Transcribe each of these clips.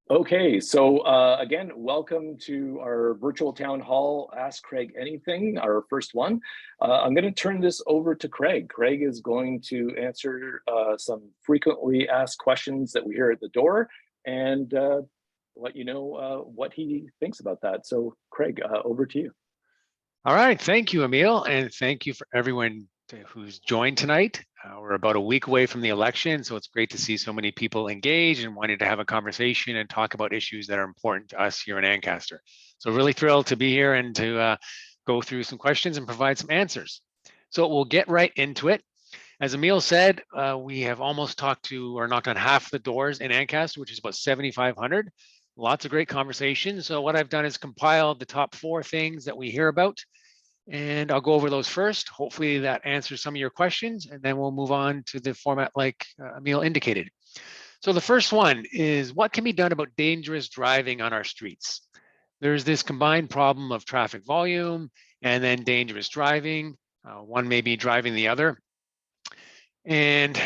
Okay, so again, welcome to our virtual town hall, Ask Craig Anything, our first one. I'm going to turn this over to Craig. Craig is going to answer some frequently asked questions that we hear at the door and let you know what he thinks about that. So Craig, over to you. All right, thank you, Emil, and thank you for everyone who's joined tonight. We're about a week away from the election, so it's great to see so many people engaged and wanting to have a conversation and talk about issues that are important to us here in Ancaster. So really thrilled to be here and to go through some questions and provide some answers. So we'll get right into it. As Emil said, we have almost talked to or knocked on half the doors in Ancaster, which is about 7,500. Lots of great conversations. So what I've done is compiled the top 4 things that we hear about, and I'll go over those first. Hopefully that answers some of your questions, and then we'll move on to the format like Emil indicated. So the first one is, what can be done about dangerous driving on our streets? There's this combined problem of traffic volume and then dangerous driving. One may be driving the other. And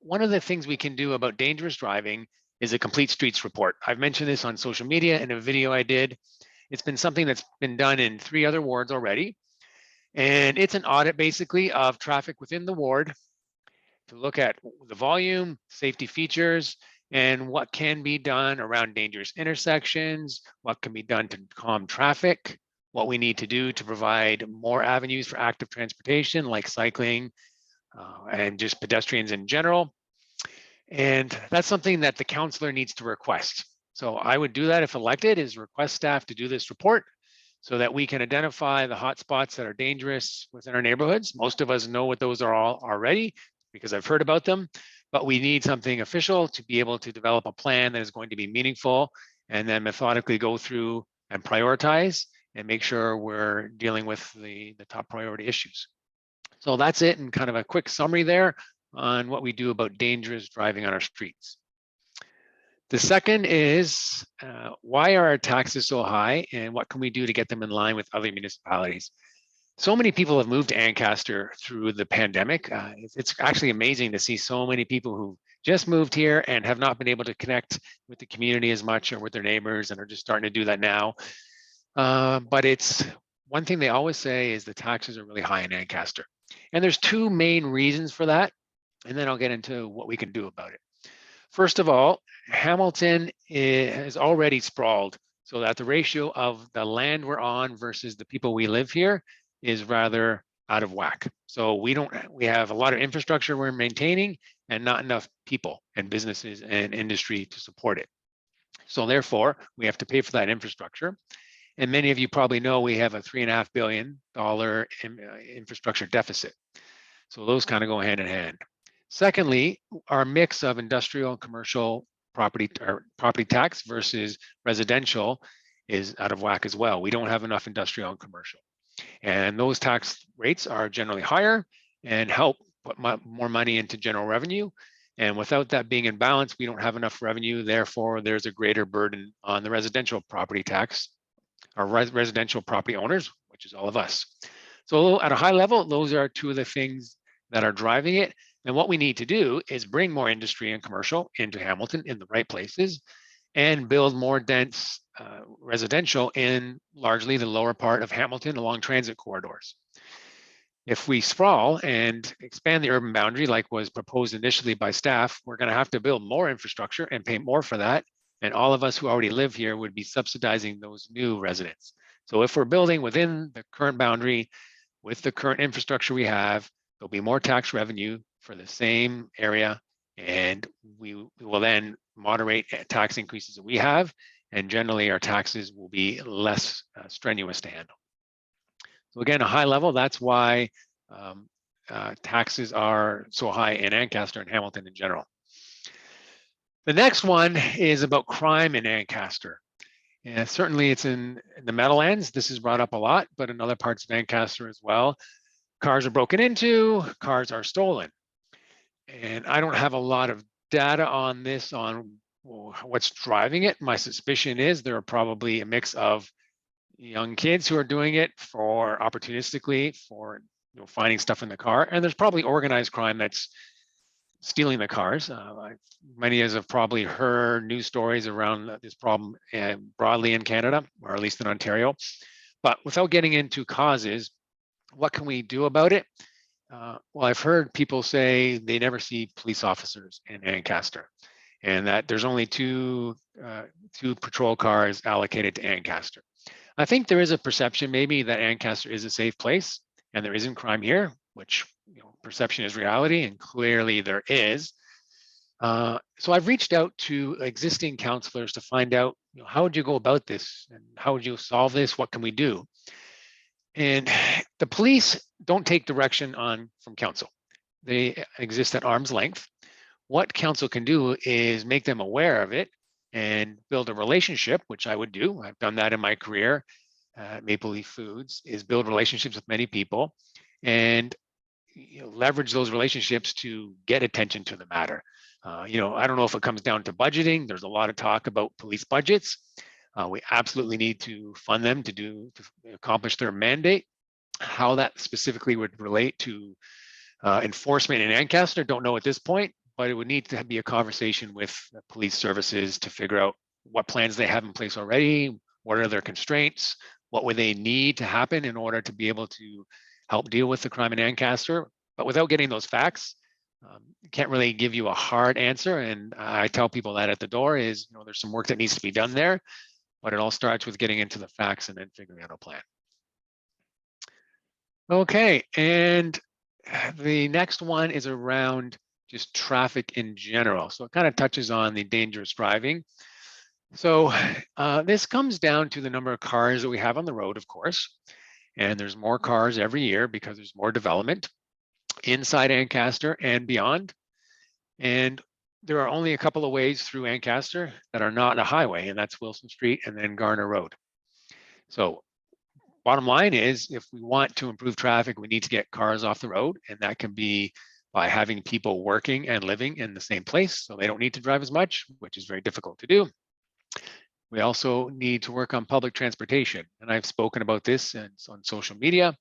one of the things we can do about dangerous driving is a complete streets report. I've mentioned this on social media in a video I did. It's been something that's been done in 3 other wards already. And it's an audit basically of traffic within the ward to look at the volume, safety features, and what can be done around dangerous intersections, what can be done to calm traffic, what we need to do to provide more avenues for active transportation like cycling and just pedestrians in general. And that's something that the councillor needs to request. So I would do that if elected, is request staff to do this report so that we can identify the hot spots that are dangerous within our neighborhoods. Most of us know what those are all already because I've heard about them, but we need something official to be able to develop a plan that is going to be meaningful and then methodically go through and prioritize and make sure we're dealing with the top priority issues. So that's it, and kind of a quick summary there on what we do about dangerous driving on our streets. The second is, why are our taxes so high and what can we do to get them in line with other municipalities? So many people have moved to Ancaster through the pandemic. It's actually amazing to see so many people who just moved here and have not been able to connect with the community as much or with their neighbors and are just starting to do that now. But it's one thing they always say is the taxes are really high in Ancaster. And there's 2 main reasons for that. And then I'll get into what we can do about it. First of all, Hamilton is already sprawled so that the ratio of the land we're on versus the people we live here is rather out of whack. So we have a lot of infrastructure we're maintaining and not enough people and businesses and industry to support it. So therefore, we have to pay for that infrastructure. And many of you probably know we have a $3.5 billion infrastructure deficit. So those kind of go hand in hand. Secondly, our mix of industrial and commercial property tax versus residential is out of whack as well. We don't have enough industrial and commercial. And those tax rates are generally higher and help put more money into general revenue. And without that being in balance, we don't have enough revenue. Therefore, there's a greater burden on the residential property tax, or residential property owners, which is all of us. So at a high level, those are 2 of the things that are driving it. And what we need to do is bring more industry and commercial into Hamilton in the right places and build more dense residential in largely the lower part of Hamilton along transit corridors. If we sprawl and expand the urban boundary like was proposed initially by staff, we're going to have to build more infrastructure and pay more for that. And all of us who already live here would be subsidizing those new residents. So if we're building within the current boundary with the current infrastructure we have, there'll be more tax revenue for the same area, and we will then moderate tax increases that we have, and generally our taxes will be less strenuous to handle. So again, a high level, that's why taxes are so high in Ancaster and Hamilton in general. The next one is about crime in Ancaster. And certainly it's in the Meadowlands. This is brought up a lot, but in other parts of Ancaster as well. Cars are broken into, cars are stolen. And I don't have a lot of data on this, on what's driving it. My suspicion is there are probably a mix of young kids who are doing it for opportunistically for finding stuff in the car. And there's probably organized crime that's stealing the cars. Many of us have probably heard news stories around this problem broadly in Canada, or at least in Ontario. But without getting into causes, what can we do about it? Well, I've heard people say they never see police officers in Ancaster, and that there's only two patrol cars allocated to Ancaster. I think there is a perception maybe that Ancaster is a safe place and there isn't crime here, which perception is reality, and clearly there is. So I've reached out to existing councillors to find out how would you go about this and how would you solve this? What can we do? And the police don't take direction from council. They exist at arm's length. What council can do is make them aware of it and build a relationship, which I would do. I've done that in my career at Maple Leaf Foods, is build relationships with many people and leverage those relationships to get attention to the matter. I don't know if it comes down to budgeting. There's a lot of talk about police budgets. We absolutely need to fund them to accomplish their mandate. How that specifically would relate to enforcement in Ancaster, don't know at this point, but it would need to be a conversation with police services to figure out what plans they have in place already, what are their constraints, what would they need to happen in order to be able to help deal with the crime in Ancaster. But without getting those facts, can't really give you a hard answer. And I tell people that at the door is, there's some work that needs to be done there, but it all starts with getting into the facts and then figuring out a plan. Okay, and the next one is around just traffic in general. So it kind of touches on the dangerous driving. So this comes down to the number of cars that we have on the road, of course. And there's more cars every year because there's more development inside Ancaster and beyond. And there are only a couple of ways through Ancaster that are not a highway, and that's Wilson Street and then Garner Road. So bottom line is, if we want to improve traffic, we need to get cars off the road, and that can be by having people working and living in the same place so they don't need to drive as much, which is very difficult to do. We also need to work on public transportation, and I've spoken about this on social media.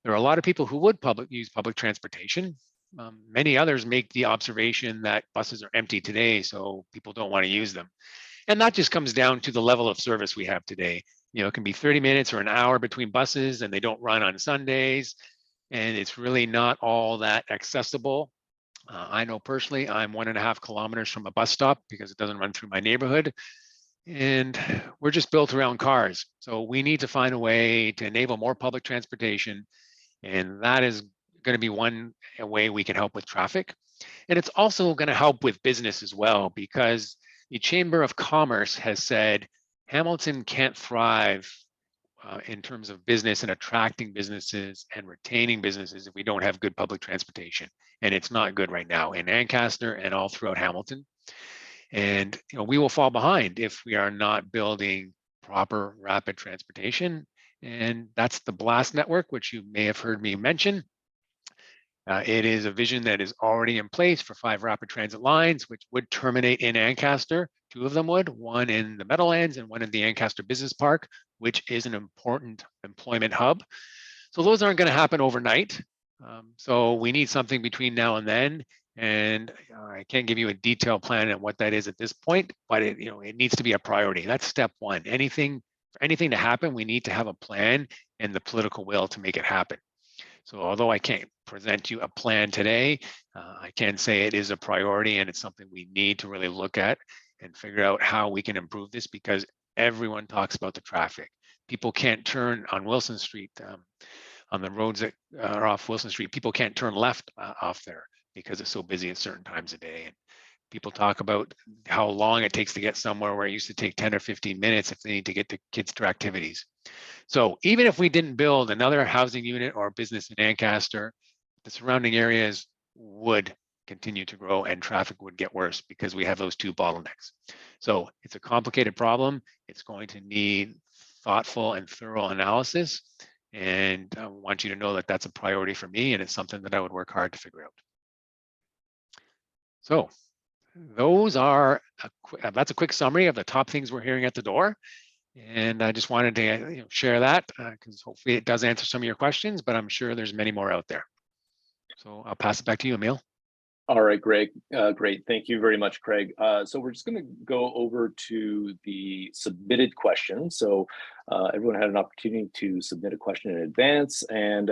There are a lot of people who would use public transportation. Many others make the observation that buses are empty today, so people don't want to use them. And that just comes down to the level of service we have today. It can be 30 minutes or an hour between buses, and they don't run on Sundays. And it's really not all that accessible. I know personally, I'm 1.5 kilometers from a bus stop because it doesn't run through my neighborhood. And we're just built around cars. So we need to find a way to enable more public transportation. And that is going to be one way we can help with traffic. And it's also going to help with business as well, because the Chamber of Commerce has said Hamilton can't thrive in terms of business and attracting businesses and retaining businesses if we don't have good public transportation. And it's not good right now in Ancaster and all throughout Hamilton. And we will fall behind if we are not building proper rapid transportation. And that's the BLAST network, which you may have heard me mention. It is a vision that is already in place for 5 rapid transit lines, which would terminate in Ancaster. 2 of them would, one in the Meadowlands and one in the Ancaster Business Park, which is an important employment hub. So those aren't going to happen overnight. So we need something between now and then. And I can't give you a detailed plan on what that is at this point, but it needs to be a priority. That's step one. For anything to happen, we need to have a plan and the political will to make it happen. So although I can't present you a plan today, I can say it is a priority and it's something we need to really look at and figure out how we can improve this, because everyone talks about the traffic. People can't turn on Wilson Street, on the roads that are off Wilson Street. People can't turn left off there because it's so busy at certain times of day. And people talk about how long it takes to get somewhere where it used to take 10 or 15 minutes if they need to get the kids to activities. So even if we didn't build another housing unit or business in Ancaster, the surrounding areas would continue to grow and traffic would get worse because we have those 2 bottlenecks. So it's a complicated problem. It's going to need thoughtful and thorough analysis. And I want you to know that that's a priority for me, and it's something that I would work hard to figure out. So those are that's a quick summary of the top things we're hearing at the door. And I just wanted to share that because hopefully it does answer some of your questions, but I'm sure there's many more out there. So I'll pass it back to you, Emil. All right, Greg. Great. Thank you very much, Craig. So we're just going to go over to the submitted questions. So everyone had an opportunity to submit a question in advance, and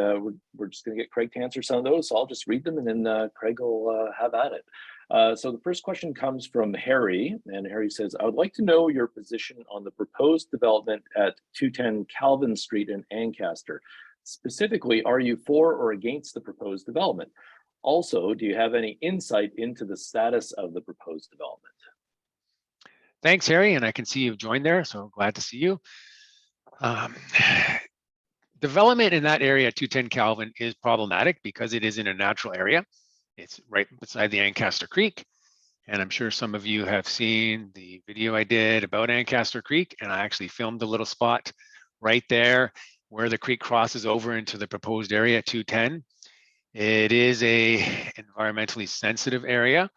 we're just going to get Craig to answer some of those. So I'll just read them, and then Craig will have at it. So the first question comes from Harry, and Harry says, I would like to know your position on the proposed development at 210 Calvin Street in Ancaster. Specifically, are you for or against the proposed development? Also, do you have any insight into the status of the proposed development? Thanks, Harry, and I can see you've joined there, so glad to see you. Development in that area, 210 Calvin, is problematic because it is in a natural area. It's right beside the Ancaster Creek, and I'm sure some of you have seen the video I did about Ancaster Creek, and I actually filmed a little spot right there where the creek crosses over into the proposed area, 210. It is a environmentally sensitive area.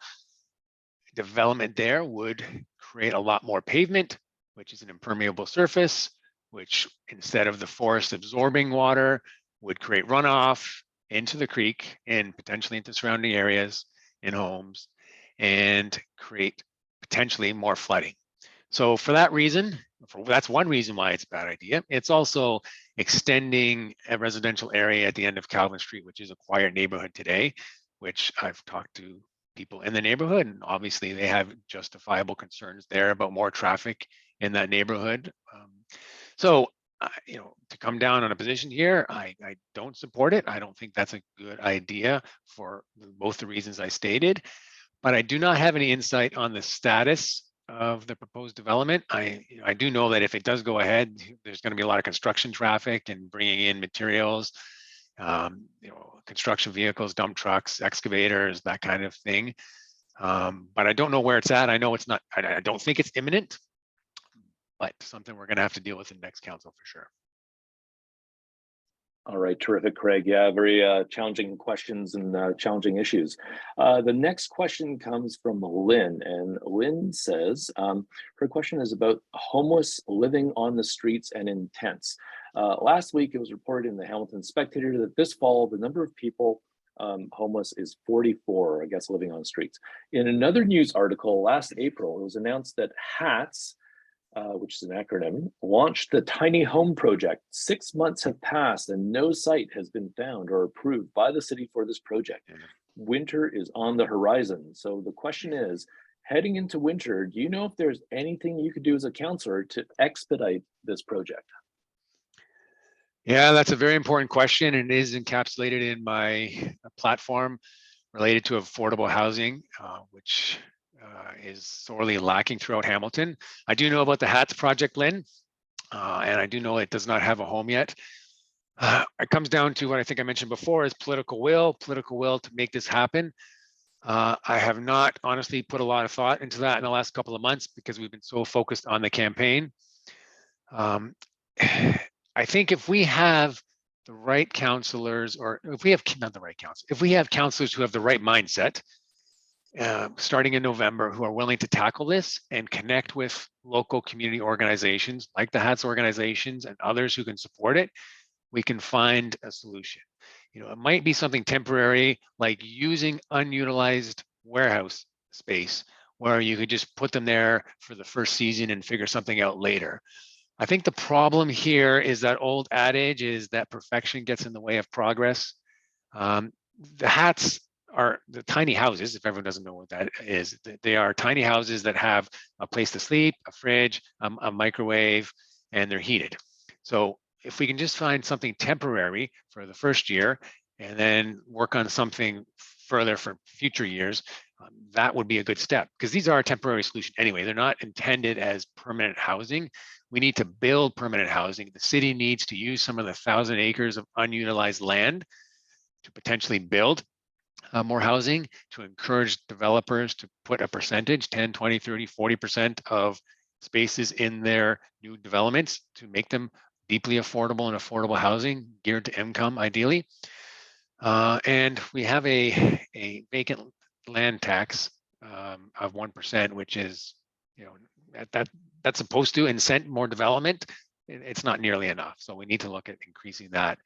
Development there would create a lot more pavement, which is an impermeable surface, which instead of the forest absorbing water would create runoff into the creek and potentially into surrounding areas in homes and create potentially more flooding. So for that reason, that's one reason why it's a bad idea. It's also extending a residential area at the end of Calvin Street, which is a quiet neighborhood today, which I've talked to people in the neighborhood, and obviously they have justifiable concerns there about more traffic in that neighborhood. So, to come down on a position here, I don't support it. I don't think that's a good idea for both the reasons I stated, but I do not have any insight on the status of the proposed development. I do know that if it does go ahead, there's going to be a lot of construction traffic and bringing in materials, construction vehicles, dump trucks, excavators, that kind of thing. But I don't know where it's at. I know it's not, I don't think it's imminent, but something we're going to have to deal with in next council for sure. All right, terrific, Craig. Yeah, very challenging questions and challenging issues. The next question comes from Lynn, and Lynn says, her question is about homeless living on the streets and in tents. Last week, it was reported in the Hamilton Spectator that this fall, the number of people homeless is 44, I guess, living on the streets. In another news article last April, it was announced that HATS, which is an acronym, launched the Tiny Home Project. 6 months have passed and no site has been found or approved by the city for this project. Winter is on the horizon. So the question is, heading into winter, do you know if there's anything you could do as a councillor to expedite this project? Yeah, that's a very important question, and it is encapsulated in my platform related to affordable housing, which is sorely lacking throughout Hamilton. I do know about the HATS project, Lynn, and I do know it does not have a home yet. It comes down to what I think I mentioned before is political will to make this happen. I have not honestly put a lot of thought into that in the last couple of months because we've been so focused on the campaign. I think if we have the right councillors, or if we have not the right council, if we have councillors who have the right mindset, starting in November, who are willing to tackle this and connect with local community organizations like the HATS organizations and others who can support it, we can find a solution. It might be something temporary, like using unutilized warehouse space where you could just put them there for the first season and figure something out later. I think the problem here is that old adage is that perfection gets in the way of progress. The HATS are the tiny houses, if everyone doesn't know what that is. They are tiny houses that have a place to sleep, a fridge, a microwave, and they're heated. So if we can just find something temporary for the first year and then work on something further for future years, that would be a good step, because these are a temporary solution anyway. They're not intended as permanent housing. We need to build permanent housing. The city needs to use some of the 1,000 acres of unutilized land to potentially build more housing, to encourage developers to put a percentage, 10, 20, 30, 40% of spaces in their new developments to make them deeply affordable and affordable housing geared to income, ideally. And we have a vacant land tax of 1%, which is, that's supposed to incent more development. It's not nearly enough. So we need to look at increasing that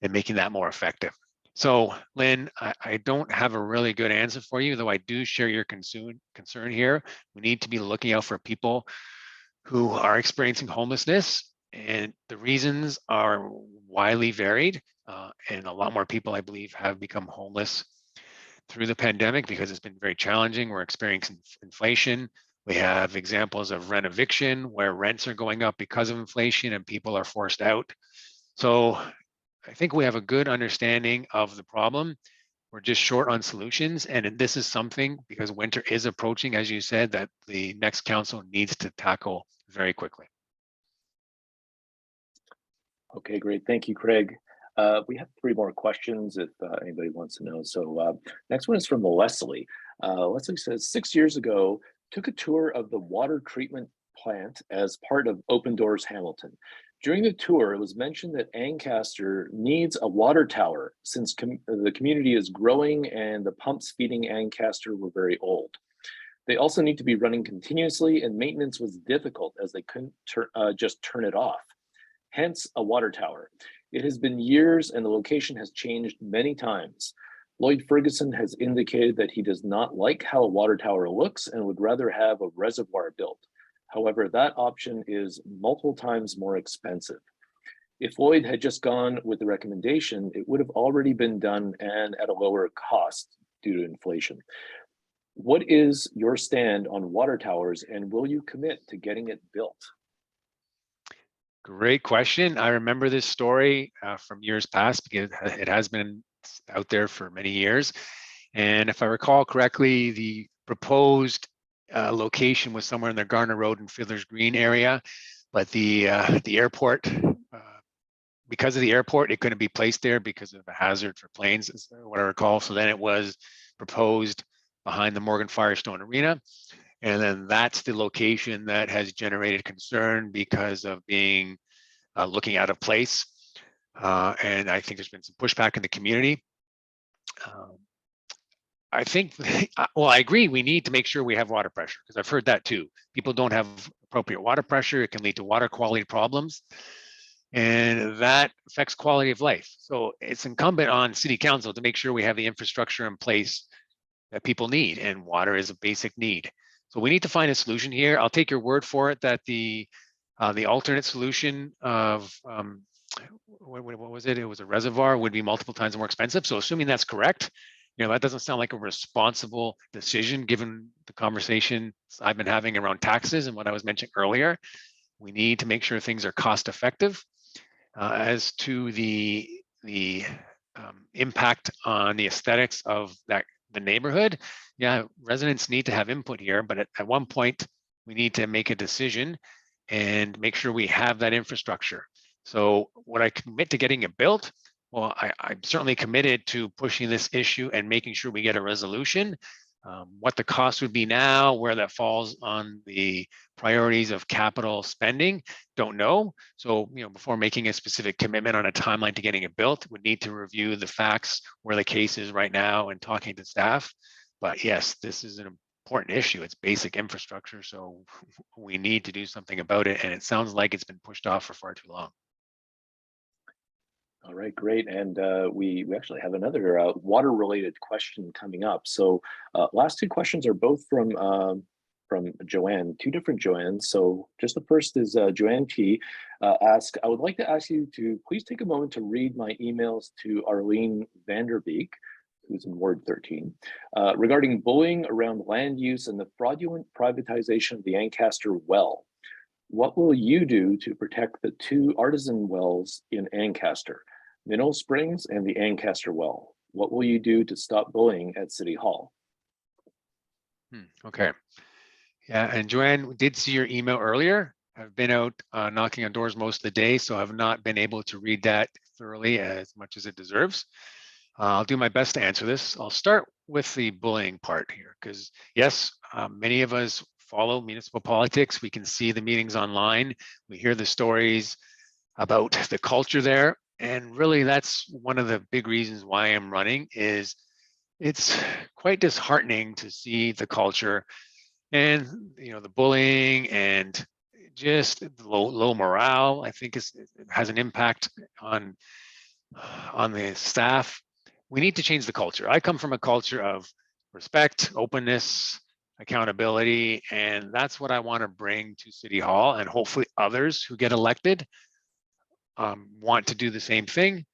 and making that more effective. So, Lynn, I don't have a really good answer for you, though I do share your concern here. We need to be looking out for people who are experiencing homelessness, and the reasons are widely varied. And a lot more people, I believe, have become homeless through the pandemic because it's been very challenging. We're experiencing inflation. We have examples of rent eviction where rents are going up because of inflation and people are forced out. So I think we have a good understanding of the problem. We're just short on solutions. And this is something, because winter is approaching, as you said, that the next council needs to tackle very quickly. Okay, great. Thank you, Craig. We have 3 more questions if anybody wants to know. So next one is from Leslie. Leslie says, 6 years ago, took a tour of the water treatment plant as part of Open Doors Hamilton. During the tour, it was mentioned that Ancaster needs a water tower since the community is growing and the pumps feeding Ancaster were very old. They also need to be running continuously and maintenance was difficult as they couldn't just turn it off. Hence a water tower. It has been years and the location has changed many times. Lloyd Ferguson has indicated that he does not like how a water tower looks and would rather have a reservoir built. However, that option is multiple times more expensive. If Lloyd had just gone with the recommendation, it would have already been done and at a lower cost due to inflation. What is your stand on water towers and will you commit to getting it built? Great question. I remember this story from years past because it has been out there for many years. And if I recall correctly, the proposed location was somewhere in the Garner Road and Fiddler's Green area, but the airport, because of the airport, it couldn't be placed there because of a hazard for planes, is what I recall. So then it was proposed behind the Morgan Firestone Arena. And then that's the location that has generated concern because of being looking out of place. And I think there's been some pushback in the community. I think, well, I agree, we need to make sure we have water pressure because I've heard that too. People don't have appropriate water pressure. It can lead to water quality problems and that affects quality of life. So it's incumbent on City Council to make sure we have the infrastructure in place that people need, and water is a basic need. So we need to find a solution here. I'll take your word for it that the alternate solution of what was it? It was a reservoir would be multiple times more expensive. So assuming that's correct, that doesn't sound like a responsible decision given the conversation I've been having around taxes and what I was mentioning earlier. We need to make sure things are cost effective. As to the impact on the aesthetics of the neighborhood, yeah, residents need to have input here, but at one point we need to make a decision and make sure we have that infrastructure. So would I commit to getting it built? Well, I'm certainly committed to pushing this issue and making sure we get a resolution. What the cost would be now, where that falls on the priorities of capital spending, don't know. So, before making a specific commitment on a timeline to getting it built, we need to review the facts, where the case is right now, and talking to staff. But yes, this is an important issue. It's basic infrastructure, so we need to do something about it. And it sounds like it's been pushed off for far too long. All right, great. And we actually have another water-related question coming up. So last 2 questions are both from Joanne, 2 different Joannes. So just the first is Joanne T. Ask, I would like to ask you to please take a moment to read my emails to Arlene Vanderbeek, who's in Ward 13, regarding bullying around land use and the fraudulent privatization of the Ancaster well. What will you do to protect the 2 artisan wells in Ancaster, Minnow Springs and the Ancaster well? What will you do to stop bullying at City Hall? Okay. Yeah, and Joanne, we did see your email earlier. I've been out knocking on doors most of the day, so I've not been able to read that thoroughly as much as it deserves. I'll do my best to answer this. I'll start with the bullying part here, because yes, many of us follow municipal politics. We can see the meetings online. We hear the stories about the culture there. And really, that's one of the big reasons why I'm running is it's quite disheartening to see the culture and the bullying and just the low morale. I think it has an impact on the staff. we need to change the culture. I come from a culture of respect, openness, accountability, and that's what I want to bring to City Hall, and hopefully others who get elected want to do the same thing,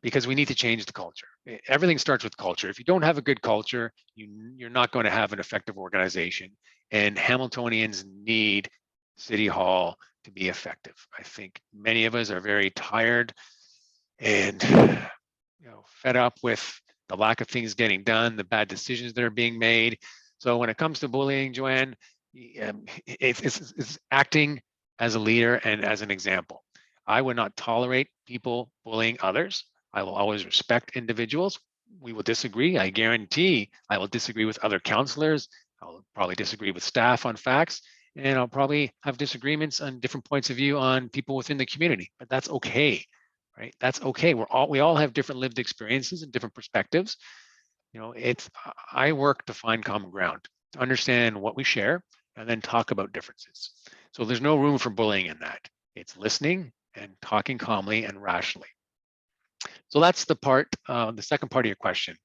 because we need to change the culture. Everything starts with culture. If you don't have a good culture, you're not going to have an effective organization, and Hamiltonians need City Hall to be effective. I think many of us are very tired and fed up with the lack of things getting done, the bad decisions that are being made. So when it comes to bullying, Joanne, it's acting as a leader and as an example. I would not tolerate people bullying others. I will always respect individuals. We will disagree. I guarantee I will disagree with other counselors. I'll probably disagree with staff on facts, and I'll probably have disagreements on different points of view on people within the community, but that's okay, right? That's okay. We all have different lived experiences and different perspectives. I work to find common ground, to understand what we share, and then talk about differences. So there's no room for bullying in that. It's listening and talking calmly and rationally. So that's the second part of your question.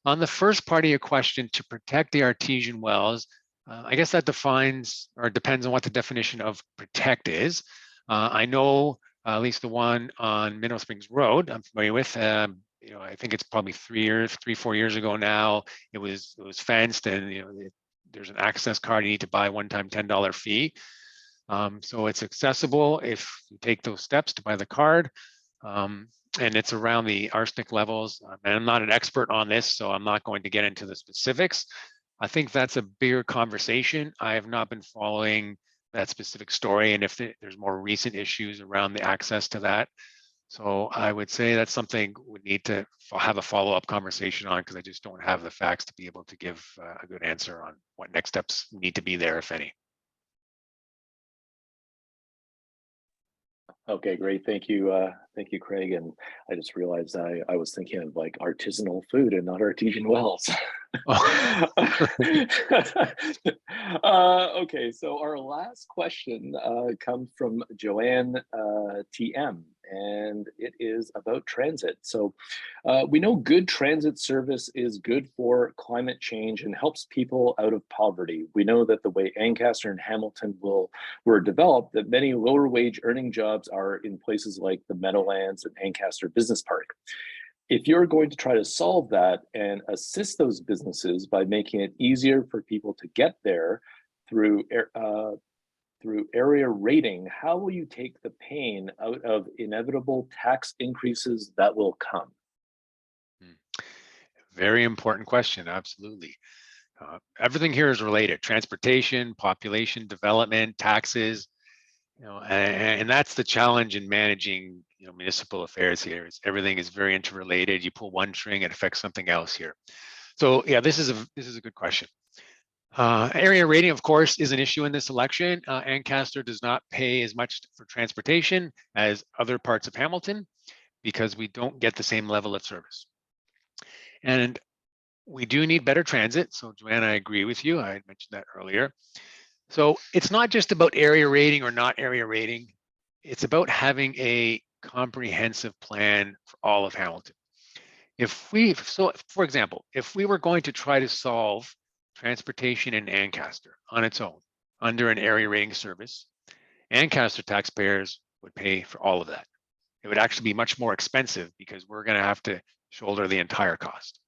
On the first part of your question, to protect the artesian wells, I guess that defines or depends on what the definition of protect is. I know at least the one on Minnow Springs Road, I'm familiar with. I think it's probably 4 years ago now. It was fenced, and there's an access card. You need to buy a one-time $10 fee. So it's accessible if you take those steps to buy the card. And it's around the arsenic levels. And I'm not an expert on this, so I'm not going to get into the specifics. I think that's a bigger conversation. I have not been following that specific story, and if there's more recent issues around the access to that. So I would say that's something we need to have a follow-up conversation on, because I just don't have the facts to be able to give a good answer on what next steps need to be there, if any. Okay, great. Thank you, Craig. And I just realized I was thinking of like artisanal food and not artesian wells. Okay, so our last question comes from Joanne TM, and it is about transit. So we know good transit service is good for climate change and helps people out of poverty. We know that the way Ancaster and Hamilton were developed, that many lower wage earning jobs are in places like the Meadowlands and Ancaster Business Park. If you're going to try to solve that and assist those businesses by making it easier for people to get there through area rating, how will you take the pain out of inevitable tax increases that will come? Very important question, absolutely. Everything here is related: transportation, population, development, taxes. And that's the challenge in managing municipal affairs here. Everything is very interrelated. You pull one string, it affects something else here. So yeah, this is a good question. Area rating, of course, is an issue in this election. Ancaster does not pay as much for transportation as other parts of Hamilton because we don't get the same level of service. And we do need better transit. So Joanna, I agree with you. I had mentioned that earlier. So it's not just about area rating or not area rating. It's about having a comprehensive plan for all of Hamilton. For example, if we were going to try to solve transportation in Ancaster on its own under an area rating service, Ancaster taxpayers would pay for all of that. It would actually be much more expensive because we're going to have to shoulder the entire cost.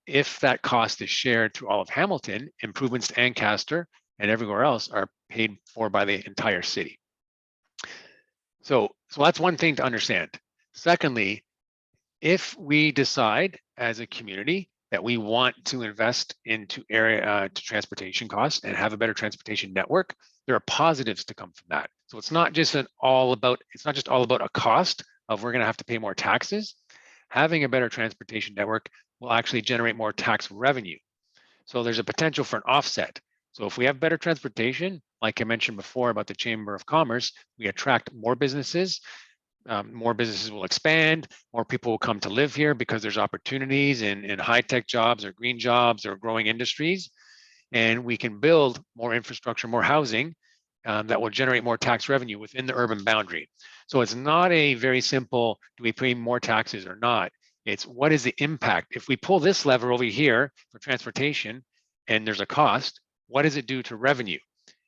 If that cost is shared through all of Hamilton, improvements to Ancaster and everywhere else are paid for by the entire city. So that's one thing to understand. Secondly, if we decide as a community that we want to invest into to transportation costs and have a better transportation network, there are positives to come from that. So it's not just all about a cost of we're going to have to pay more taxes. Having a better transportation network will actually generate more tax revenue. So there's a potential for an offset. So if we have better transportation, like I mentioned before about the Chamber of Commerce, we attract more businesses. More businesses will expand, more people will come to live here because there's opportunities in high-tech jobs or green jobs or growing industries. And we can build more infrastructure, more housing that will generate more tax revenue within the urban boundary. So it's not a very simple, do we pay more taxes or not? It's what is the impact? If we pull this lever over here for transportation and there's a cost, what does it do to revenue?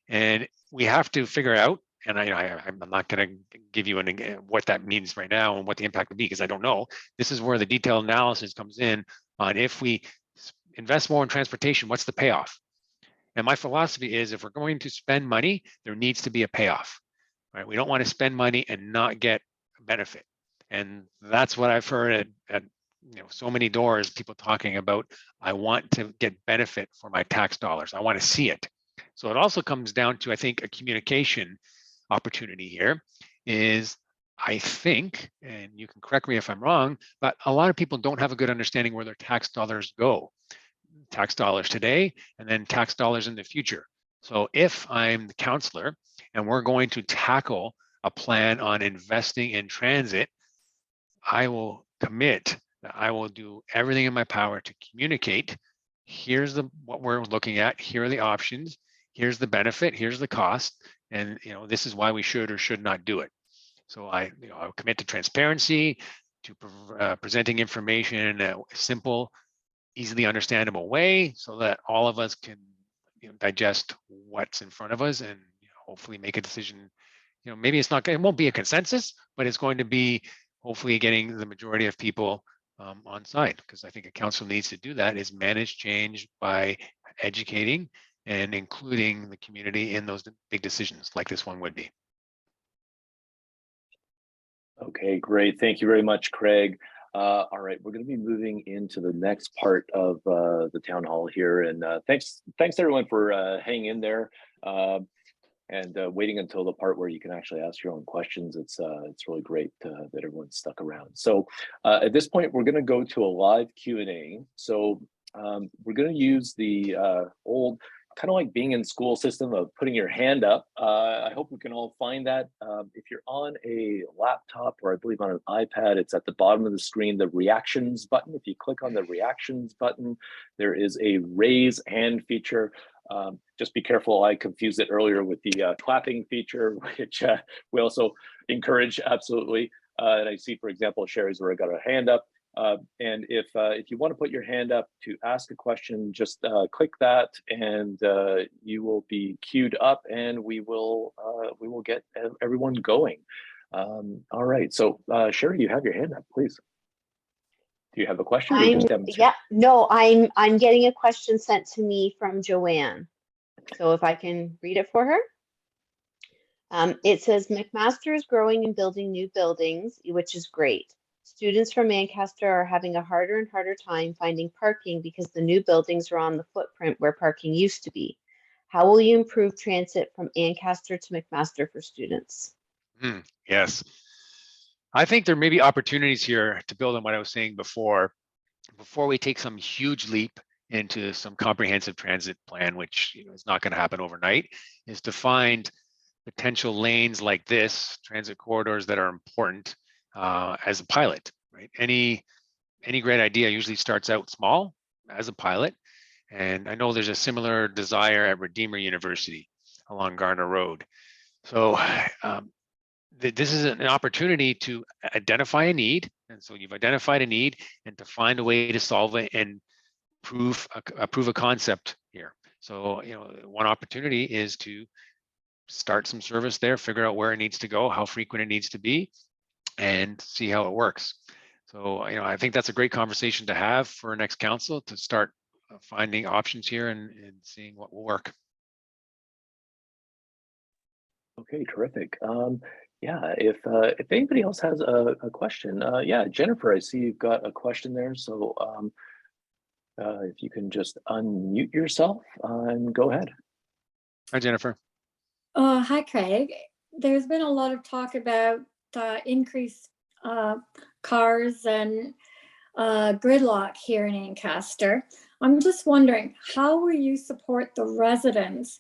And we have to figure out, and I'm not going to give you what that means right now and what the impact would be, because I don't know. This is where the detailed analysis comes in on if we invest more in transportation, what's the payoff? And my philosophy is if we're going to spend money, there needs to be a payoff, right? We don't want to spend money and not get a benefit. And that's what I've heard at so many doors, people talking about, I want to get benefit for my tax dollars. I want to see it. So it also comes down to, I think, a communication opportunity here is, I think, and you can correct me if I'm wrong, but a lot of people don't have a good understanding where their tax dollars go. Tax dollars today, and then tax dollars in the future. So if I'm the counselor and we're going to tackle a plan on investing in transit, I will commit that I will do everything in my power to communicate. Here's what we're looking at. Here are the options. Here's the benefit. Here's the cost. And this is why we should or should not do it. So I'll commit to transparency, to presenting information in a simple, easily understandable way so that all of us can digest what's in front of us and hopefully make a decision. Maybe it won't be a consensus, but it's going to be hopefully getting the majority of people on side, because I think a council needs to do that, is manage change by educating and including the community in those big decisions like this one would be. Okay, great. Thank you very much, Craig. All right, we're going to be moving into the next part of the town hall here, and thanks everyone for hanging in there and waiting until the part where you can actually ask your own questions. It's really great that everyone's stuck around. So at this point, we're going to go to a live Q&A. So we're going to use the old, kind of like being in school system of putting your hand up. I hope we can all find that. If you're on a laptop or I believe on an iPad, it's at the bottom of the screen, the reactions button. If you click on the reactions button, there is a raise hand feature. Just be careful, I confused it earlier with the clapping feature, which we also encourage, absolutely. And I see, for example, Sherry's already got her hand up. And if you want to put your hand up to ask a question, just click that, and you will be queued up, and we will get everyone going. All right. So Sherry, you have your hand up, please. Do you have a question? I'm getting a question sent to me from Joanne. So if I can read it for her. It says McMaster is growing and building new buildings, which is great. Students from Ancaster are having a harder and harder time finding parking because the new buildings are on the footprint where parking used to be. How will you improve transit from Ancaster to McMaster for students? Yes. I think there may be opportunities here to build on what I was saying before we take some huge leap into some comprehensive transit plan, which is not going to happen overnight, is to find potential lanes like this, transit corridors that are important as a pilot, right? Any great idea usually starts out small as a pilot. And I know there's a similar desire at Redeemer University along Garner Road. So this is an opportunity to identify a need. And so you've identified a need and to find a way to solve it and prove a concept here. So, one opportunity is to start some service there, figure out where it needs to go, how frequent it needs to be, and see how it works. So, I think that's a great conversation to have for next council, to start finding options here and seeing what will work. Okay, terrific. Yeah, if anybody else has a question, yeah, Jennifer, I see you've got a question there. So if you can just unmute yourself and go ahead. Hi, Jennifer. Hi, Craig. There's been a lot of talk about increased cars and gridlock here in Ancaster. I'm just wondering, how will you support the residents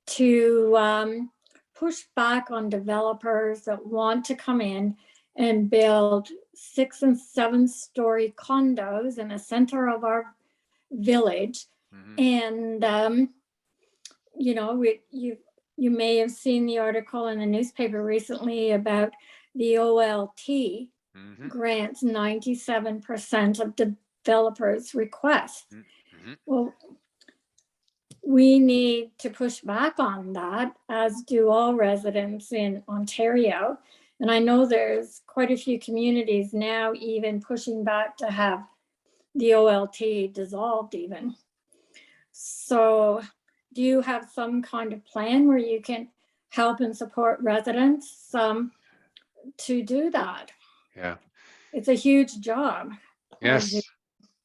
to push back on developers that want to come in and build 6- and 7-story condos in the center of our village? Mm-hmm. And you may have seen the article in the newspaper recently about the OLT Mhm, grants 97% of developers' requests. mhm. Well, we need to push back on that, as do all residents in Ontario. And I know there's quite a few communities now even pushing back to have the OLT dissolved even. So do you have some kind of plan where you can help and support residents to do that? Yeah. It's a huge job, as you Yes. Yes.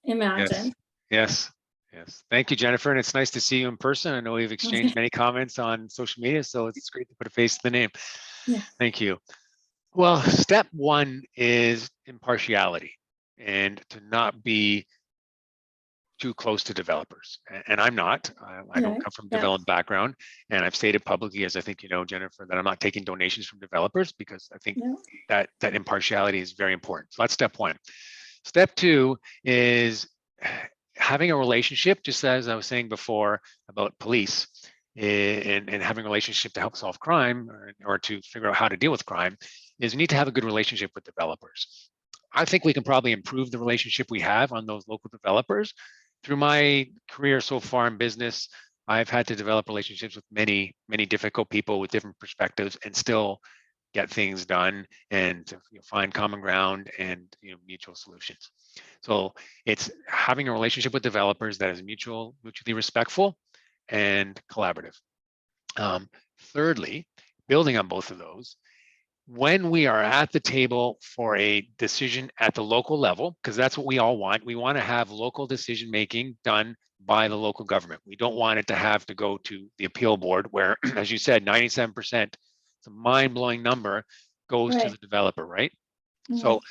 imagine. Yes. Yes. Thank you, Jennifer. And it's nice to see you in person. I know we've exchanged many comments on social media, so it's great to put a face to the name. Yeah. Thank you. Well, step one is impartiality and to not be too close to developers. And I'm not. I don't Right. come from Yeah. development background. And I've stated publicly, as I think you know, Jennifer, that I'm not taking donations from developers because I think No. that impartiality is very important. So that's step one. Step two is having a relationship, just as I was saying before about police and having a relationship to help solve crime or to figure out how to deal with crime, is we need to have a good relationship with developers. I think we can probably improve the relationship we have on those local developers. Through my career so far in business, I've had to develop relationships with many, many difficult people with different perspectives and still get things done and find common ground and mutual solutions. So it's having a relationship with developers that is mutually respectful and collaborative. Thirdly, building on both of those, when we are at the table for a decision at the local level, because that's what we all want, we want to have local decision making done by the local government. We don't want it to have to go to the appeal board where, as you said, 97%, it's a mind-blowing number, goes to Right. the developer, right? Mhm. So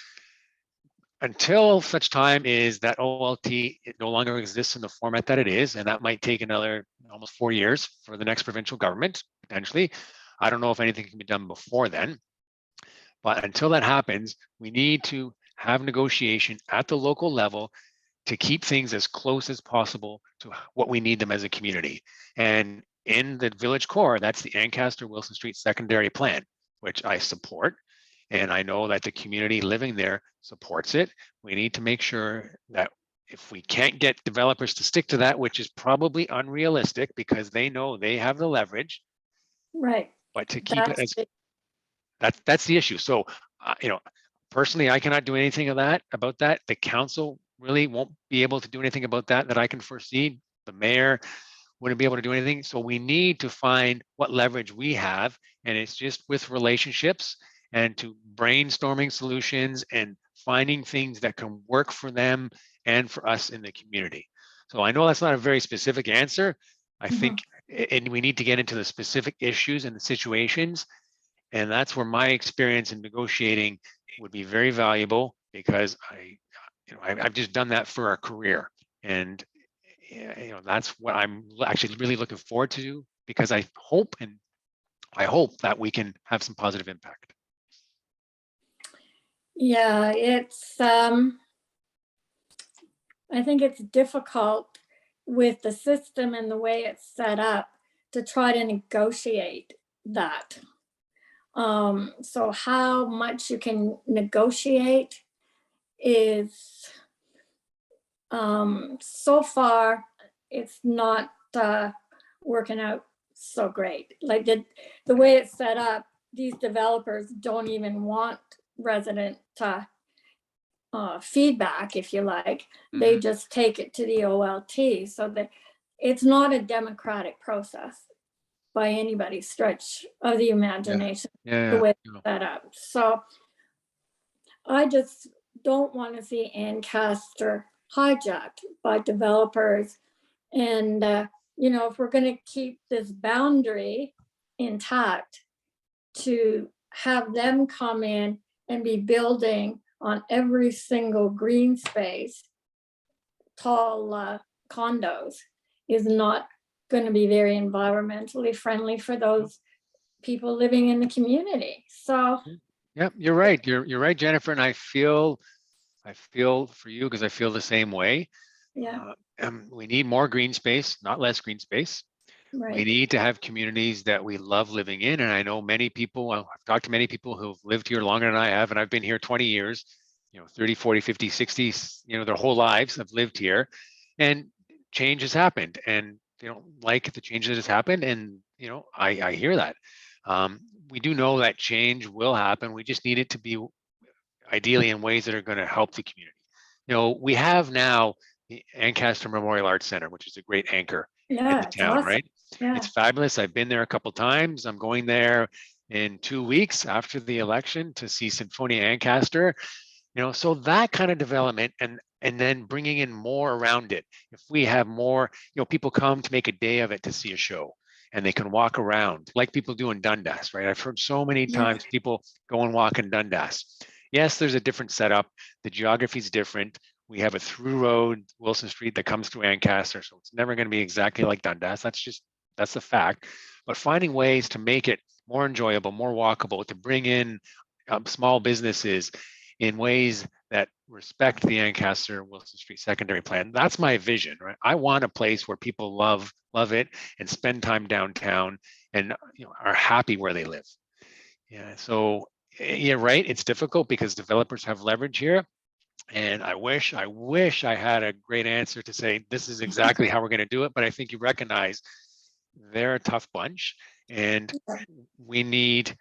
until such time is that OLT, it no longer exists in the format that it is, and that might take another almost 4 years for the next provincial government, potentially. I don't know if anything can be done before then. But until that happens, we need to have negotiation at the local level to keep things as close as possible to what we need them as a community. And in the village core, that's the Ancaster Wilson Street secondary plan, which I support. And I know that the community living there supports it. We need to make sure that if we can't get developers to stick to that, which is probably unrealistic because they know they have the leverage, Right. but to keep it That's as that's the issue. So, personally, I cannot do anything about that. The council really won't be able to do anything about that I can foresee. The mayor wouldn't be able to do anything. So we need to find what leverage we have, and it's just with relationships and to brainstorming solutions and finding things that can work for them and for us in the community. So I know that's not a very specific answer. I think, and we need to get into the specific issues and the situations. And that's where my experience in negotiating would be very valuable because I've just done that for a career. And that's what I'm actually really looking forward to because I hope that we can have some positive impact. Yeah, I think it's difficult with the system and the way it's set up to try to negotiate that. So how much you can negotiate is, so far, it's not working out so great. Like the way it's set up, these developers don't even want resident feedback, if you like. They just take it to the OLT, so that it's not a democratic process by anybody's stretch of the imagination, the way it's set up. So I just don't want to see Ancaster hijacked by developers. And, if we're going to keep this boundary intact, to have them come in and be building on every single green space, tall condos, is not going to be very environmentally friendly for those people living in the community. So yeah, you're right. You're right, Jennifer. And I feel for you because I feel the same way. yeah, We need more green space, not less green space. We Right. need to have communities that we love living in. And I know many people, I've talked to many people who've lived here longer than I have, and I've been here 20 years, 30, 40, 50, 60, their whole lives have lived here. And change has happened, and they don't like the change that has happened. And, I hear that. We do know that change will happen. We just need it to be ideally in ways that are going to help the community. We have now the Ancaster Memorial Arts Center, which is a great anchor in Yeah, the it's town, awesome. right? Yeah. It's fabulous. I've been there a couple times. I'm going there in 2 weeks after the election to see Sinfonia Ancaster. So that kind of development, and then bringing in more around it. If we have more, people come to make a day of it to see a show, and they can walk around like people do in Dundas, right? I've heard so many Yeah. times people go and walk in Dundas. Yes, there's a different setup. The geography is different. We have a through road, Wilson Street, that comes through Ancaster, so it's never going to be exactly like Dundas. That's the fact. But finding ways to make it more enjoyable, more walkable, to bring in small businesses in ways that respect the Ancaster Wilson Street secondary plan. That's my vision, right? I want a place where people love it and spend time downtown and are happy where they live. Yeah. So yeah, right. It's difficult because developers have leverage here. And I wish I had a great answer to say this is exactly how we're going to do it. But I think you recognize they're a tough bunch, and we need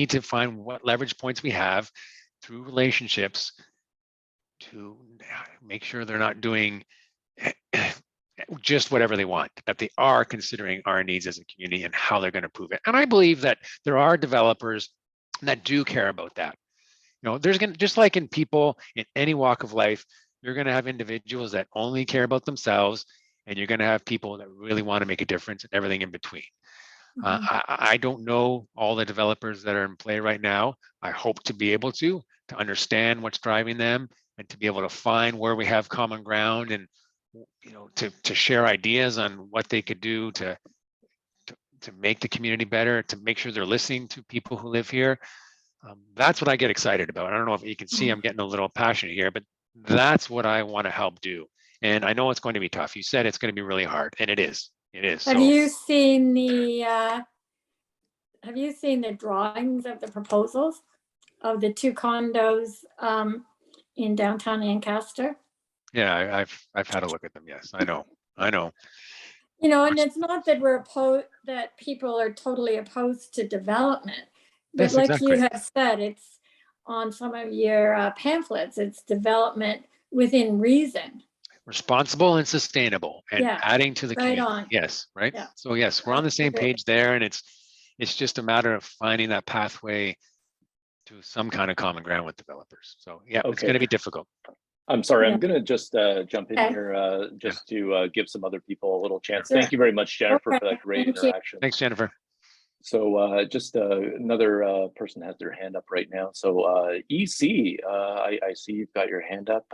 to find what leverage points we have through relationships to make sure they're not doing just whatever they want, that they are considering our needs as a community and how they're going to prove it. And I believe that there are developers that do care about that. There's going to, just like in people in any walk of life, you're going to have individuals that only care about themselves, and you're going to have people that really want to make a difference, and everything in between. I don't know all the developers that are in play right now. I hope to be able to understand what's driving them, and to be able to find where we have common ground, and to share ideas on what they could do to make the community better, to make sure they're listening to people who live here. That's what I get excited about. I don't know if you can see I'm getting a little passionate here, but that's what I want to help do. And I know it's going to be tough. You said it's going to be really hard, and it is. It is. Have you seen the drawings of the proposals of the 2 condos in downtown Ancaster? Yeah, I've had a look at them. Yes, I know. And it's not that that people are totally opposed to development, but Yes, like exactly. you have said, it's on some of your pamphlets, it's development within reason. Responsible and sustainable, and Yeah, adding to the right community. on. Yes, right. Yeah. So yes, we're on the same page there, and it's just a matter of finding that pathway to some kind of common ground with developers. So yeah, It's going to be difficult. I'm sorry, Yeah. I'm going to just jump in Okay. here just to give some other people a little chance. Sure. Thank you very much, Jennifer, Okay, for that great thank you. interaction. Thanks, Jennifer. So just another person has their hand up right now. So EC, I see you've got your hand up.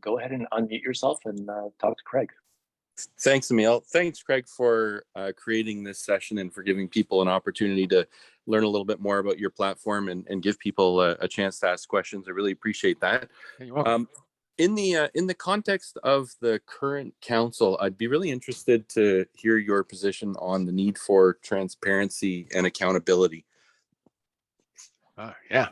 Go ahead and unmute yourself and talk to Craig. Thanks, Emil. Thanks, Craig, for creating this session and for giving people an opportunity to learn a little bit more about your platform and give people a chance to ask questions. I really appreciate that. You're welcome. In the context of the current council, I'd be really interested to hear your position on the need for transparency and accountability. Yeah,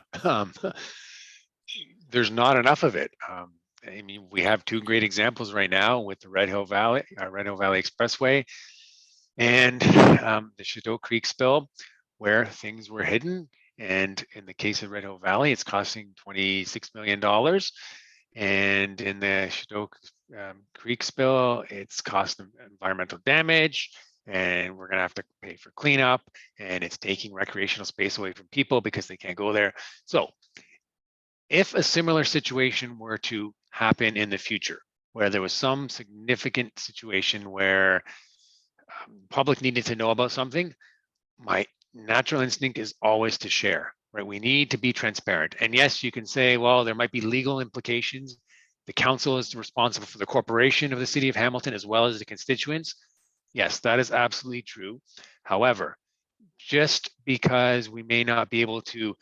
there's not enough of it. I mean, we have 2 great examples right now with the Red Hill Valley Expressway, and the Chouteau Creek spill, where things were hidden. And in the case of Red Hill Valley, it's costing $26 million. And in the Chouteau Creek spill, it's cost environmental damage, and we're going to have to pay for cleanup, and it's taking recreational space away from people because they can't go there. So if a similar situation were to happen in the future, where there was some significant situation where public needed to know about something, my natural instinct is always to share, right? We need to be transparent. And yes, you can say, well, there might be legal implications. The council is responsible for the corporation of the city of Hamilton as well as the constituents. Yes, that is absolutely true. However, just because we may not be able to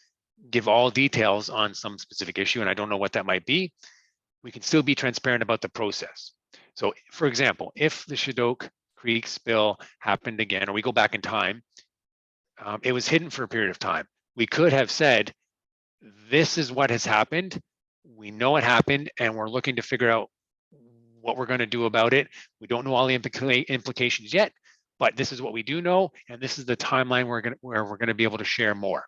give all details on some specific issue, and I don't know what that might be, we can still be transparent about the process. So for example, if the Chouteau Creek spill happened again, or we go back in time, it was hidden for a period of time. We could have said, this is what has happened. We know it happened, and we're looking to figure out what we're going to do about it. We don't know all the implications yet, but this is what we do know, and this is the timeline where we're going to be able to share more.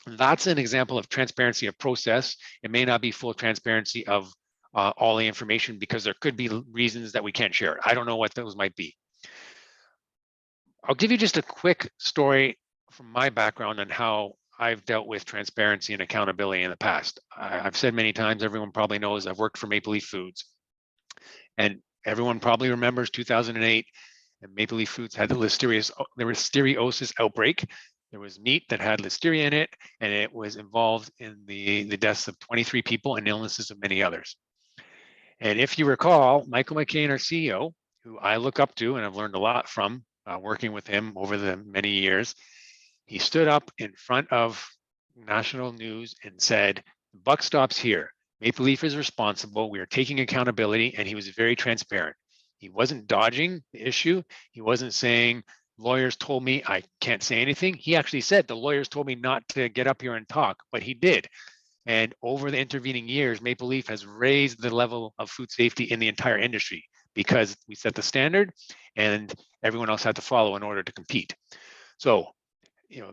That's an example of transparency of process. It may not be full transparency of all the information, because there could be reasons that we can't share it. I don't know what those might be. I'll give you just a quick story from my background on how I've dealt with transparency and accountability in the past. I've said many times, everyone probably knows I've worked for Maple Leaf Foods. And everyone probably remembers 2008, and Maple Leaf Foods had the listeriosis outbreak. There was meat that had listeria in it, and it was involved in the deaths of 23 people and illnesses of many others. And if you recall, Michael McCain, our CEO, who I look up to and I've learned a lot from working with him over the many years, he stood up in front of national news and said, the buck stops here. Maple Leaf is responsible. We are taking accountability, and he was very transparent. He wasn't dodging the issue. He wasn't saying, lawyers told me I can't say anything. He actually said, the lawyers told me not to get up here and talk, but he did. And over the intervening years, Maple Leaf has raised the level of food safety in the entire industry, because we set the standard and everyone else had to follow in order to compete. So,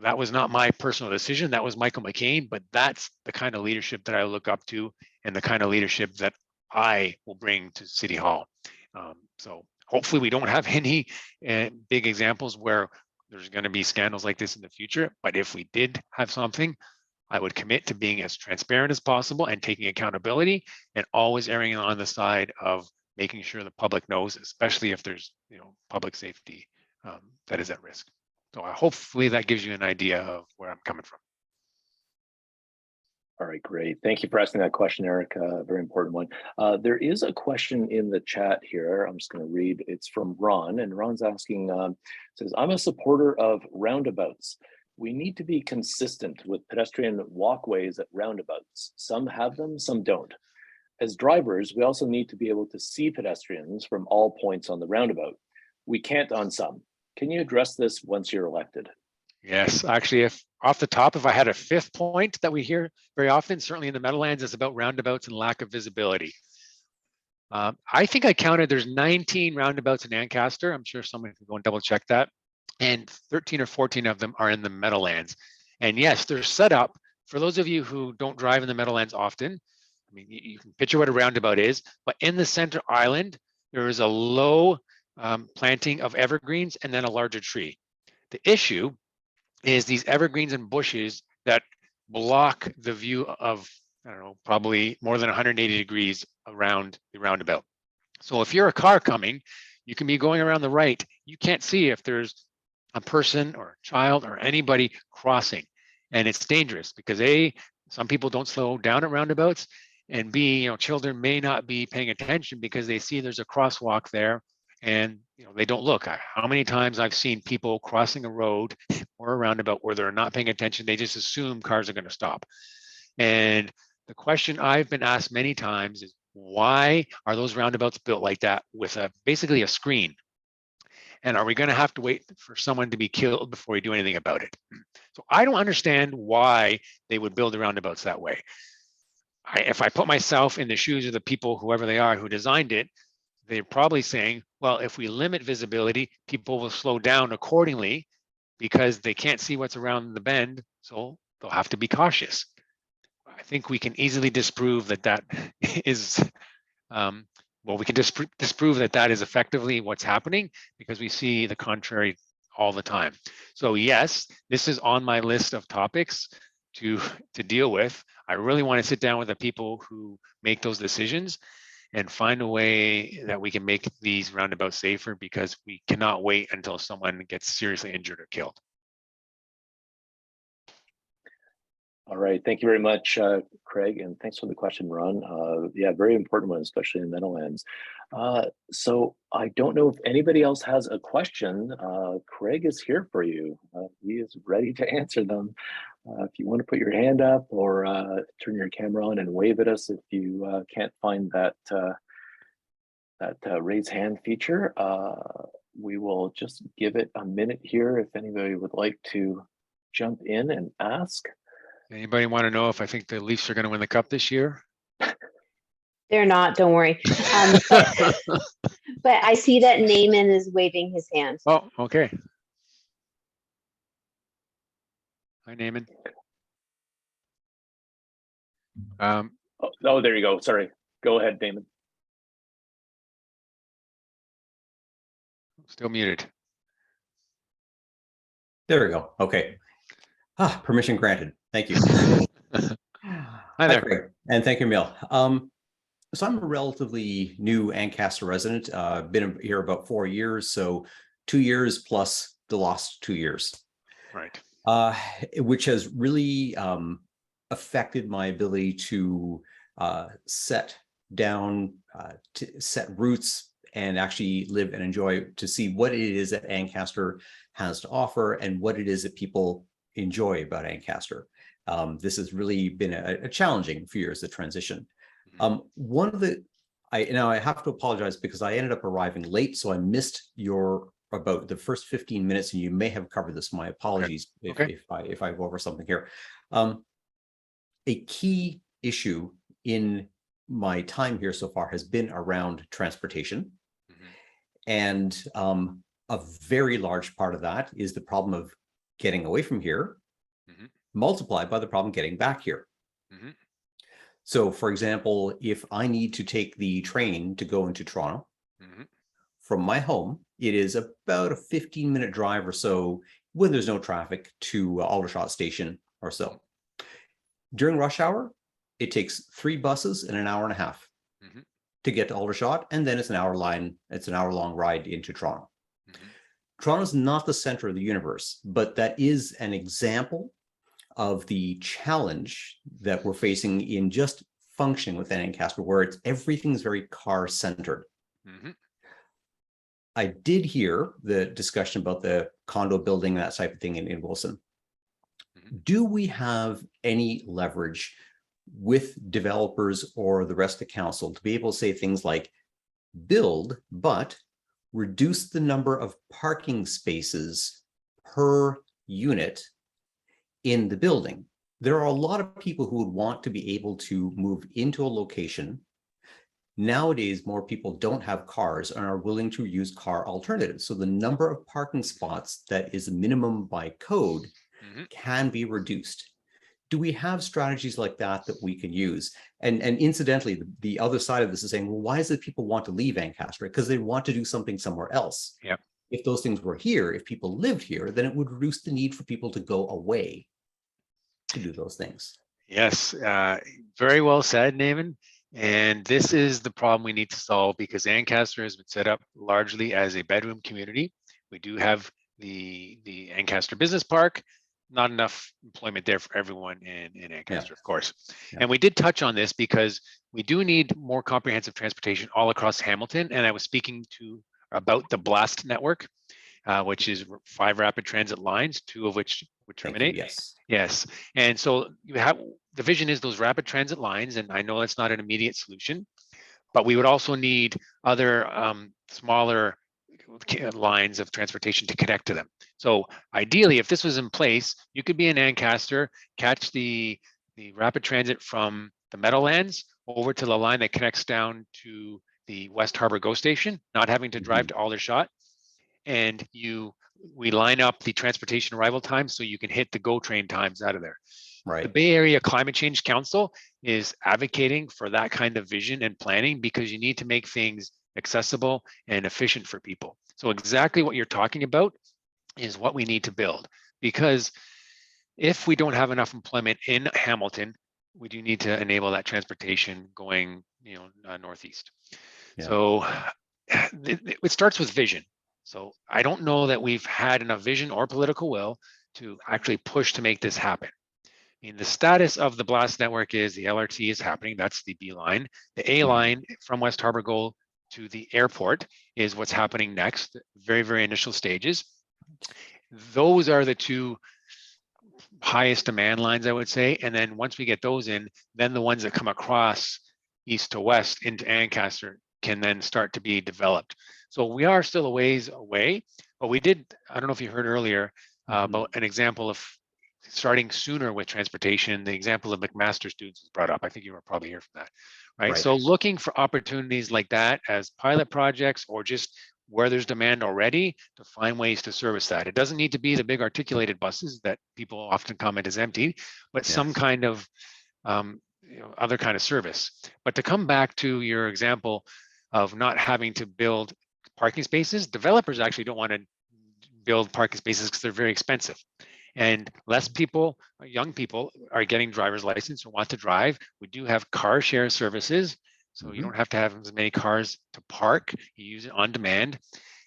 that was not my personal decision. That was Michael McCain, but that's the kind of leadership that I look up to, and the kind of leadership that I will bring to City Hall. So hopefully we don't have any big examples where there's going to be scandals like this in the future. But if we did have something, I would commit to being as transparent as possible and taking accountability, and always erring on the side of making sure the public knows, especially if there's public safety that is at risk. So hopefully that gives you an idea of where I'm coming from. All right, great. Thank you for asking that question, Eric. Very important one. There is a question in the chat here. I'm just going to read. It's from Ron, and Ron's asking, says, I'm a supporter of roundabouts. We need to be consistent with pedestrian walkways at roundabouts. Some have them, some don't. As drivers, we also need to be able to see pedestrians from all points on the roundabout. We can't on some. Can you address this once you're elected? Yes, actually, if off the top, if I had a fifth point that we hear very often, certainly in the Meadowlands, it's about roundabouts and lack of visibility. I think I counted, there's 19 roundabouts in Ancaster. I'm sure someone can go and double check that. And 13 or 14 of them are in the Meadowlands. And yes, they're set up, for those of you who don't drive in the Meadowlands often, I mean, you can picture what a roundabout is, but in the center island, there is a low planting of evergreens and then a larger tree. The issue is these evergreens and bushes that block the view of, I don't know, probably more than 180 degrees around the roundabout. So if you're a car coming, you can be going around the right. You can't see if there's a person or a child or anybody crossing. And it's dangerous because A, some people don't slow down at roundabouts, and B, children may not be paying attention because they see there's a crosswalk there, and they don't look. How many times I've seen people crossing a road or a roundabout where they're not paying attention, they just assume cars are going to stop. And the question I've been asked many times is, why are those roundabouts built like that with basically a screen? And are we going to have to wait for someone to be killed before we do anything about it? So I don't understand why they would build the roundabouts that way. If I put myself in the shoes of the people, whoever they are, who designed it, they're probably saying, well, if we limit visibility, people will slow down accordingly because they can't see what's around the bend, so they'll have to be cautious. I think we can easily disprove that is, we can disprove that is effectively what's happening, because we see the contrary all the time. So yes, this is on my list of topics to deal with. I really want to sit down with the people who make those decisions and find a way that we can make these roundabouts safer, because we cannot wait until someone gets seriously injured or killed. All right, thank you very much, Craig, and thanks for the question, Ron. Yeah, very important one, especially in Meadowlands. So I don't know if anybody else has a question. Craig is here for you. He is ready to answer them. If you want to put your hand up or turn your camera on and wave at us if you can't find that raise hand feature. we will just give it a minute here if anybody would like to jump in and ask. Anybody want to know if I think the Leafs are going to win the cup this year? They're not, don't worry. But I see that Naaman is waving his hand. Oh, okay. Hi, Naaman. Oh, there you go. Sorry. Go ahead, Damon. Still muted. There we go. Okay. Permission granted. Thank you. Hi there. Craig, and thank you, Emil. So I'm a relatively new Ancaster resident. Been here about 4 years, so 2 years plus the last 2 years. Right. Which has really affected my ability to set down, to set roots and actually live and enjoy, to see what it is that Ancaster has to offer and what it is that people enjoy about Ancaster. This has really been a challenging few years of transition. One of the, I have to apologize because I ended up arriving late, so I missed your about the first 15 minutes, and you may have covered this. My apologies if I go over something here. A key issue in my time here so far has been around transportation, and a very large part of that is the problem of getting away from here, multiplied by the problem getting back here. So, for example, if I need to take the train to go into Toronto, from my home, it is about a 15-minute drive or so when there's no traffic to Aldershot Station or so. During rush hour, it takes 3 buses and an hour and a half to get to Aldershot, and then it's an hour-long ride into Toronto. Toronto's not the center of the universe, but that is an example of the challenge that we're facing in just functioning within Ancaster, where everything's very car-centered. I did hear the discussion about the condo building, that type of thing in Wilson. Do we have any leverage with developers or the rest of the council to be able to say things like build, but reduce the number of parking spaces per unit in the building? There are a lot of people who would want to be able to move into a location. Nowadays, more people don't have cars and are willing to use car alternatives. So the number of parking spots that is minimum by code can be reduced. Do we have strategies like that we can use? And incidentally, the other side of this is saying, well, why is it people want to leave Ancaster? Because they want to do something somewhere else. Yep. If those things were here, if people lived here, then it would reduce the need for people to go away to do those things. Yes, very well said, Naaman. And this is the problem we need to solve, because Ancaster has been set up largely as a bedroom community. We do have the Ancaster Business Park, not enough employment there for everyone in Ancaster, of course. And we did touch on this because we do need more comprehensive transportation all across Hamilton. And I was speaking about the BLAST network, which is 5 rapid transit lines, 2 of which would terminate. Yes. And so you have, the vision is those rapid transit lines, and I know that's not an immediate solution, but we would also need other smaller lines of transportation to connect to them. So ideally, if this was in place, you could be in Ancaster, catch the rapid transit from the Meadowlands over to the line that connects down to the West Harbour GO station, not having to drive to Aldershot. And we line up the transportation arrival times so you can hit the GO train times out of there. Right. The Bay Area Climate Change Council is advocating for that kind of vision and planning, because you need to make things accessible and efficient for people. So exactly what you're talking about is what we need to build, because if we don't have enough employment in Hamilton, we do need to enable that transportation going, northeast. So it starts with vision. So I don't know that we've had enough vision or political will to actually push to make this happen. I mean, the status of the BLAST network is the LRT is happening. That's the B line. The A line from West Harbour GO to the airport is what's happening next, very, very initial stages. Those are the 2 highest demand lines, I would say. And then once we get those in, then the ones that come across east to west into Ancaster can then start to be developed. So we are still a ways away, but we did, I don't know if you heard earlier about an example of starting sooner with transportation. The example of McMaster students was brought up. I think you were probably here from that, right? Right. So looking for opportunities like that as pilot projects, or just where there's demand already, to find ways to service that. It doesn't need to be the big articulated buses that people often comment is empty, but some Yes. kind of other kind of service. But to come back to your example of not having to build parking spaces, developers actually don't want to build parking spaces because they're very expensive. And less people, young people, are getting driver's license or want to drive. We do have car share services, so you don't have to have as many cars to park. You use it on demand,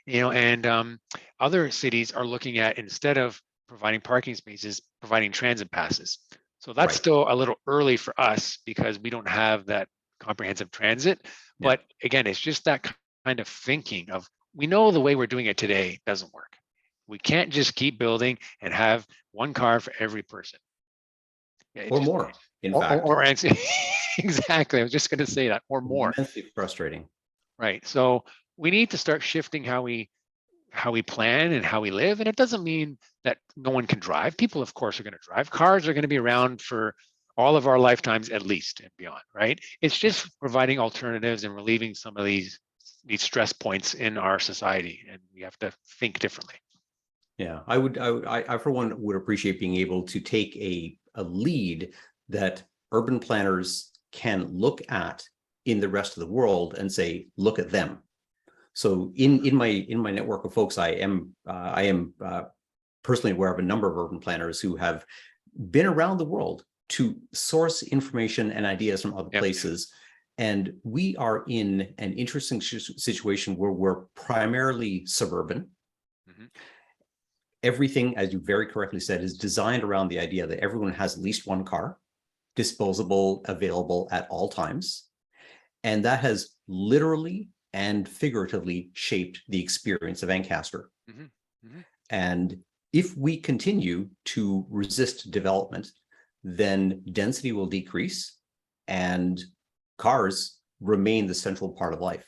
and other cities are looking at, instead of providing parking spaces, providing transit passes. So that's Right. still a little early for us because we don't have that comprehensive transit. Yeah. But again, it's just that kind of thinking of, we know the way we're doing it today doesn't work. We can't just keep building and have one car for every person. Yeah, Or more, in fact. or exactly. I was just going to say that, or more. Immensely frustrating. Right. So we need to start shifting how we plan and how we live. And it doesn't mean that no one can drive. People, of course, are going to drive. Cars are going to be around for all of our lifetimes at least and beyond, right? It's just providing alternatives and relieving some of these stress points in our society, and we have to think differently. Yeah, I for one would appreciate being able to take a lead that urban planners can look at in the rest of the world and say, look at them. So in my network of folks, I am personally aware of a number of urban planners who have been around the world to source information and ideas from other places. And we are in an interesting situation where we're primarily suburban. Everything, as you very correctly said, is designed around the idea that everyone has at least one car, disposable, available at all times. And that has literally and figuratively shaped the experience of Ancaster. And if we continue to resist development, then density will decrease and cars remain the central part of life.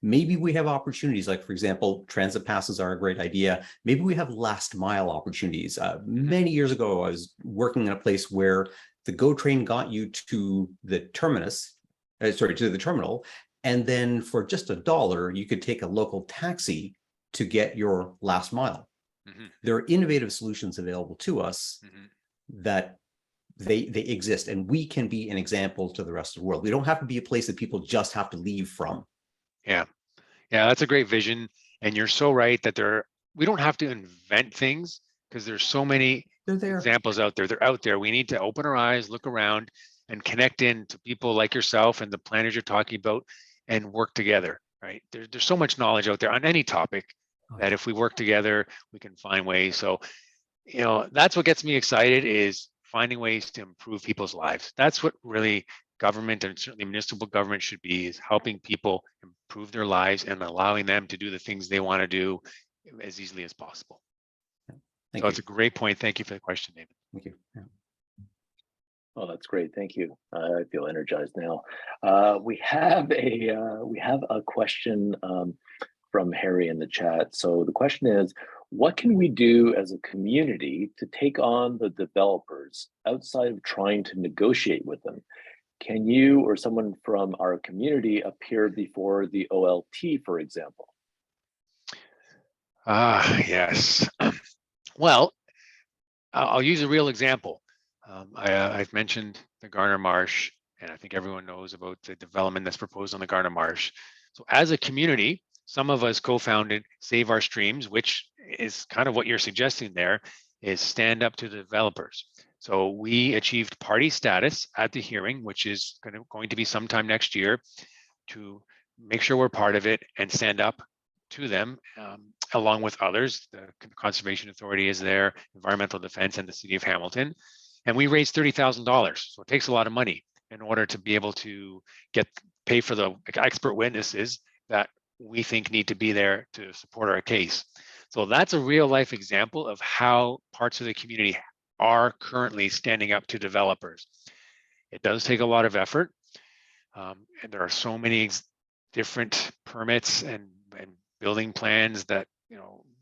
Maybe we have opportunities, like, for example, transit passes are a great idea. Maybe we have last mile opportunities. Many years ago, I was working in a place where the GO train got you to the terminus, to the terminal, and then for just $1, you could take a local taxi to get your last mile. There are innovative solutions available to us that they exist, and we can be an example to the rest of the world. We don't have to be a place that people just have to leave from. Yeah, that's a great vision. And you're so right that we don't have to invent things, because there's so many examples out there. They're out there. We need to open our eyes, look around, and connect in to people like yourself and the planners you're talking about, and work together, right? There's so much knowledge out there on any topic that if we work together, we can find ways. So, that's what gets me excited, is finding ways to improve people's lives. That's what really government, and certainly municipal government, should be, is helping people improve their lives and allowing them to do the things they want to do as easily as possible. So that's a great point. Thank you for the question, David. Thank you. Yeah. Oh, that's great. Thank you. I feel energized now. We have a question from Harry in the chat. So the question is, what can we do as a community to take on the developers outside of trying to negotiate with them? Can you or someone from our community appear before the OLT, for example? Yes. Well, I'll use a real example. I've mentioned the Garner Marsh, and I think everyone knows about the development that's proposed on the Garner Marsh. So as a community, some of us co-founded Save Our Streams, which is kind of what you're suggesting there, is stand up to the developers. So we achieved party status at the hearing, which is going to be sometime next year, to make sure we're part of it and stand up to them, along with others. The Conservation Authority is there, Environmental Defense, and the City of Hamilton. And we raised $30,000. So it takes a lot of money in order to be able to pay for the expert witnesses that we think need to be there to support our case. So that's a real life example of how parts of the community are currently standing up to developers. It does take a lot of effort. And there are so many different permits and building plans that,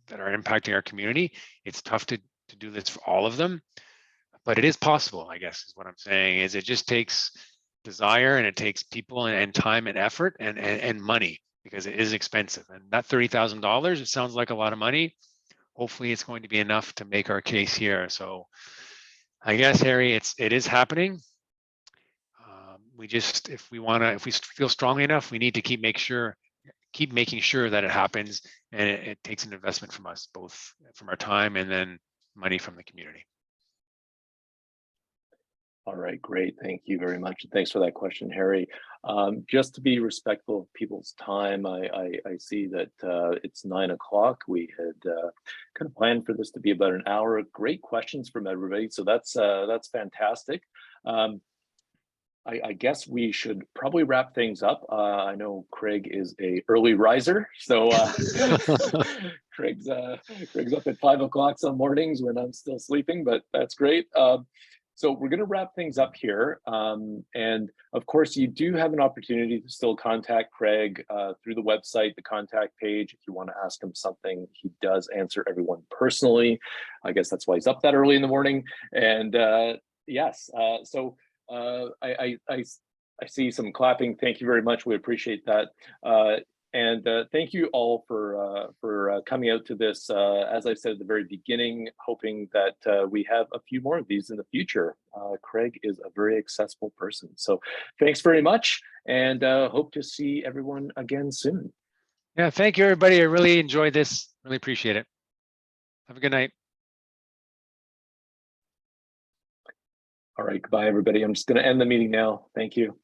that are impacting our community. It's tough to do this for all of them, but it is possible, I guess, is what I'm saying. Is it just takes desire, and it takes people and time and effort and money, because it is expensive. And that $30,000, it sounds like a lot of money. Hopefully it's going to be enough to make our case here. So I guess, Harry, it is happening. We just, if we feel strongly enough, we need to keep making sure that it happens, and it takes an investment from us, both from our time and then money from the community. All right, great. Thank you very much. Thanks for that question, Harry. Just to be respectful of people's time, I see that it's 9 o'clock. We had kind of planned for this to be about an hour. Great questions from everybody, so that's fantastic. I guess we should probably wrap things up. I know Craig is a early riser, so Craig's up at 5 o'clock some mornings when I'm still sleeping, but that's great. So we're going to wrap things up here. And of course, you do have an opportunity to still contact Craig through the website, the contact page. If you want to ask him something, he does answer everyone personally. I guess that's why he's up that early in the morning. And yes, so I see some clapping. Thank you very much. We appreciate that. And thank you all for coming out to this. As I said at the very beginning, hoping that we have a few more of these in the future. Craig is a very accessible person. So thanks very much, and hope to see everyone again soon. Yeah, thank you, everybody. I really enjoyed this. Really appreciate it. Have a good night. All right, goodbye, everybody. I'm just going to end the meeting now. Thank you.